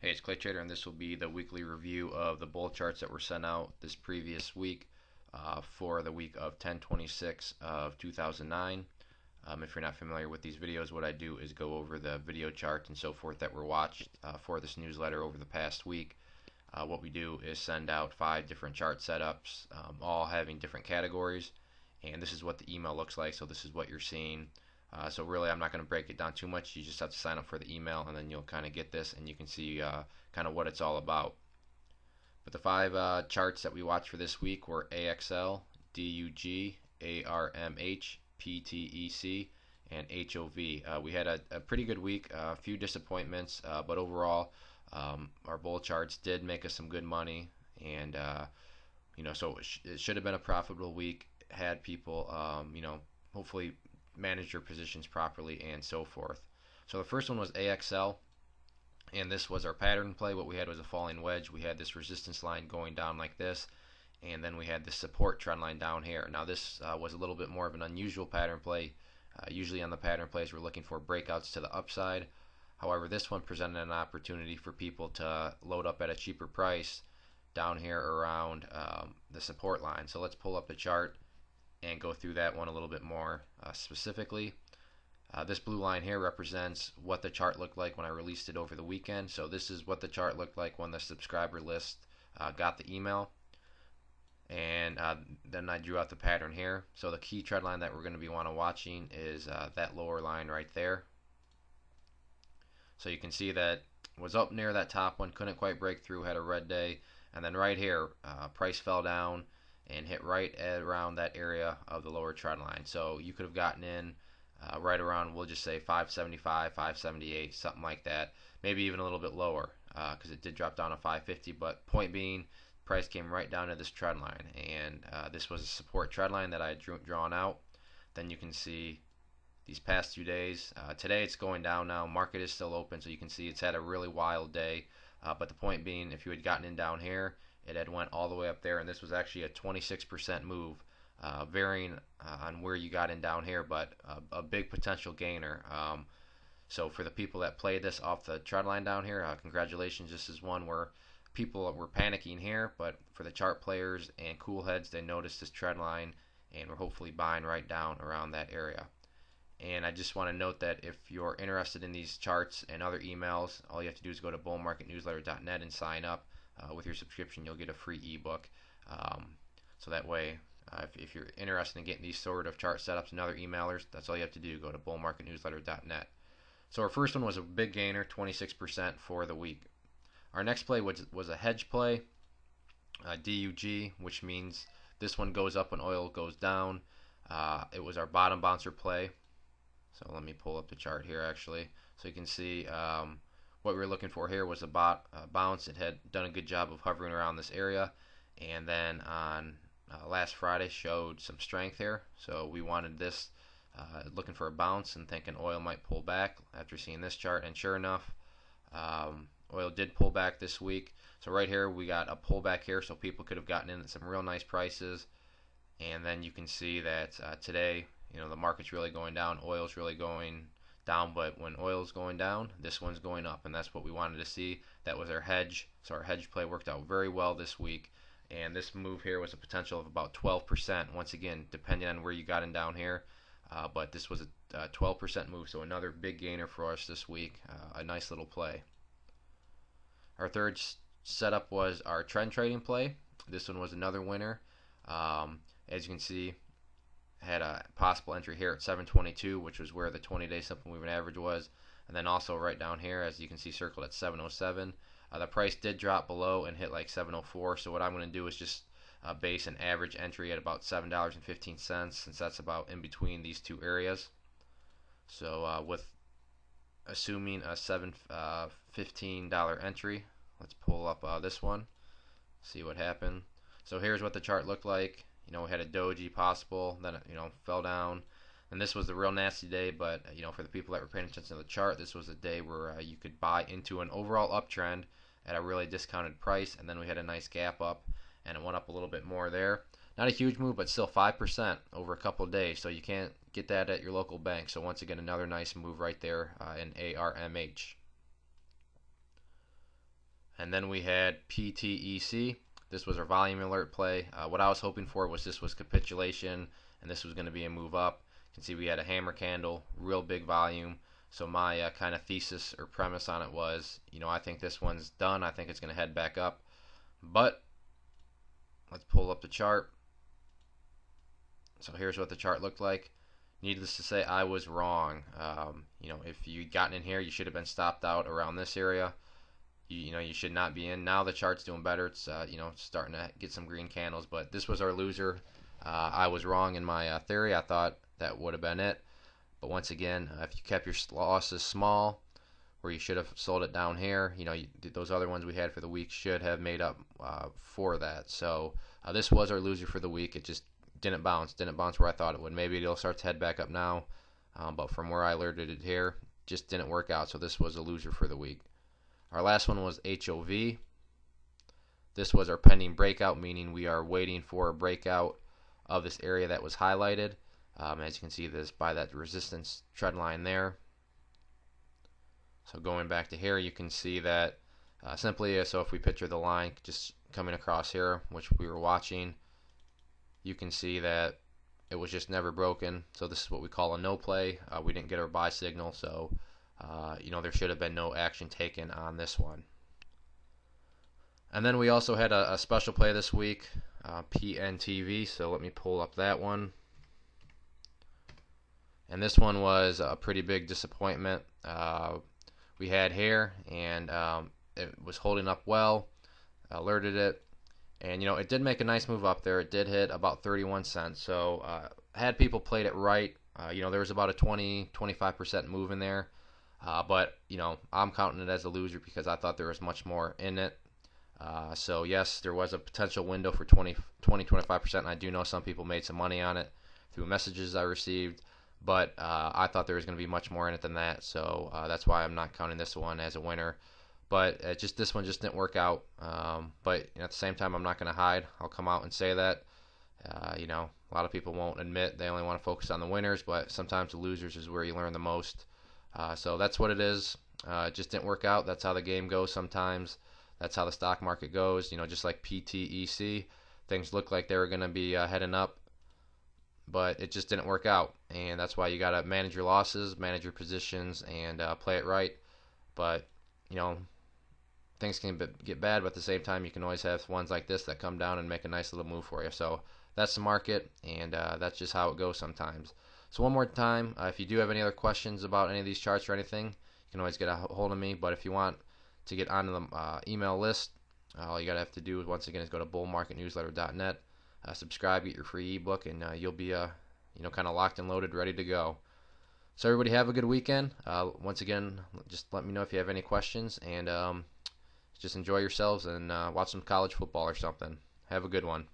Hey, it's Clay Trader, and this will be the weekly review of the bull charts that were sent out this previous week for the week of 10/26 of 2009. If you're not familiar with these videos, what I do is go over the video charts and so forth that were watched for this newsletter over the past week. What we do is send out 5 different chart setups, all having different categories, and this is what the email looks like. So this is what you're seeing. So really, I'm not going to break it down too much. You just have to sign up for the email, and then you'll kind of get this, and you can see kind of what it's all about. But the 5 charts that we watched for this week were AXL, DUG, ARMH, PTEC, and HOV. We had a pretty good week, a few disappointments, but overall, our bull charts did make us some good money, and so it should have been a profitable week. Had people, hopefully manage your positions properly and so forth. So the first one was AXL, and this was our pattern play. What we had was a falling wedge. We had this resistance line going down like this, and then we had this support trend line down here. Now this was a little bit more of an unusual pattern play. Usually on the pattern plays we're looking for breakouts to the upside. However, this one presented an opportunity for people to load up at a cheaper price down here around the support line. So let's pull up the chart and go through that one a little bit more specifically. This blue line here represents what the chart looked like when I released it over the weekend. So this is what the chart looked like when the subscriber list got the email. And then I drew out the pattern here. So the key trend line that we're going to be watching is that lower line right there. So you can see that was up near that top one, couldn't quite break through, had a red day. And then right here, price fell down and hit right at around that area of the lower trend line. So you could have gotten in right around, we'll just say 575, 578, something like that. Maybe even a little bit lower because it did drop down to 550. But point being, price came right down to this trend line, and this was a support trend line that I had drawn out. Then you can see these past 2 days. Today it's going down now. Market is still open, so you can see it's had a really wild day. But the point being, if you had gotten in down here, it had went all the way up there, and this was actually a 26% move, varying on where you got in down here, but a big potential gainer. So for the people that played this off the trend line down here, congratulations. This is one where people were panicking here, but for the chart players and cool heads, they noticed this trend line and were hopefully buying right down around that area. And I just want to note that if you're interested in these charts and other emails, all you have to do is go to bullmarketnewsletter.net and sign up. With your subscription, you'll get a free ebook. So that way, if you're interested in getting these sort of chart setups and other emailers, that's all you have to do. Go to bullmarketnewsletter.net. So our first one was a big gainer, 26% for the week. Our next play was a hedge play, DUG, which means this one goes up when oil goes down. It was our bottom bouncer play. So let me pull up the chart here actually. So you can see what we were looking for here was a bounce. It had done a good job of hovering around this area, and then on last Friday showed some strength here. So we wanted this, looking for a bounce and thinking oil might pull back after seeing this chart, and sure enough, oil did pull back this week. So right here we got a pullback here, so people could have gotten in at some real nice prices. And then you can see that today, the market's really going down, oil's really going down, but when oil's going down, this one's going up, and that's what we wanted to see. That was our hedge. So our hedge play worked out very well this week, and this move here was a potential of about 12%, once again, depending on where you got in down here. But this was a 12% move, so another big gainer for us this week. A nice little play. Our third setup was our trend trading play. This one was another winner. As you can see, had a possible entry here at 722, which was where the 20-day simple moving average was, and then also right down here, as you can see, circled at 707. The price did drop below and hit like 704, so what I'm going to do is just base an average entry at about $7.15, since that's about in between these two areas. So with assuming a $7.15 entry, let's pull up this one, see what happened. So here's what the chart looked like. We had a doji possible, then it fell down, and this was a real nasty day. But for the people that were paying attention to the chart, this was a day where you could buy into an overall uptrend at a really discounted price, and then we had a nice gap up, and it went up a little bit more there. Not a huge move, but still 5% over a couple of days, so you can't get that at your local bank. So once again, another nice move right there in ARMH. And then we had PTEC. This was our volume alert play. What I was hoping for was this was capitulation, and this was going to be a move up. You can see we had a hammer candle, real big volume. So my kind of thesis or premise on it was, I think this one's done. I think it's going to head back up. But let's pull up the chart. So here's what the chart looked like. Needless to say, I was wrong. If you'd gotten in here, you should have been stopped out around this area. You should not be in. Now the chart's doing better. It's starting to get some green candles, but this was our loser. I was wrong in my theory. I thought that would have been it. But once again, if you kept your losses small, where you should have sold it down here, those other ones we had for the week should have made up for that. So this was our loser for the week. It just didn't bounce where I thought it would. Maybe it'll start to head back up now, but from where I alerted it here, just didn't work out. So this was a loser for the week. Our last one was HOV. This was our pending breakout, meaning we are waiting for a breakout of this area that was highlighted. As you can see, this by that resistance trend line there. So going back to here, you can see that simply, so if we picture the line just coming across here, which we were watching, you can see that it was just never broken. So this is what we call a no play. We didn't get our buy signal, so there should have been no action taken on this one. And then we also had a special play this week, PNTV. So let me pull up that one. And this one was a pretty big disappointment. We had here, and it was holding up well. Alerted it, and it did make a nice move up there. It did hit about 31 cents. So had people played it right, there was about a 20-25% move in there. But I'm counting it as a loser because I thought there was much more in it. So yes, there was a potential window for 20-25%. And I do know some people made some money on it through messages I received. But I thought there was going to be much more in it than that, so that's why I'm not counting this one as a winner. But this one just didn't work out. But at the same time, I'm not going to hide. I'll come out and say that. A lot of people won't admit. They only want to focus on the winners, but sometimes the losers is where you learn the most. So that's what it is. It just didn't work out. That's how the game goes sometimes. That's how the stock market goes. Just like PTEC, things look like they were going to be heading up, but it just didn't work out, and that's why you got to manage your losses, manage your positions, and play it right. But things can get bad, but at the same time, you can always have ones like this that come down and make a nice little move for you. So that's the market, and that's just how it goes sometimes. So one more time, if you do have any other questions about any of these charts or anything, you can always get a hold of me. But if you want to get onto the email list, all you got to have to do once again is go to bullmarketnewsletter.net. Subscribe, get your free ebook, and you'll be kind of locked and loaded, ready to go. So everybody have a good weekend. Once again, just let me know if you have any questions, and just enjoy yourselves and watch some college football or something. Have a good one.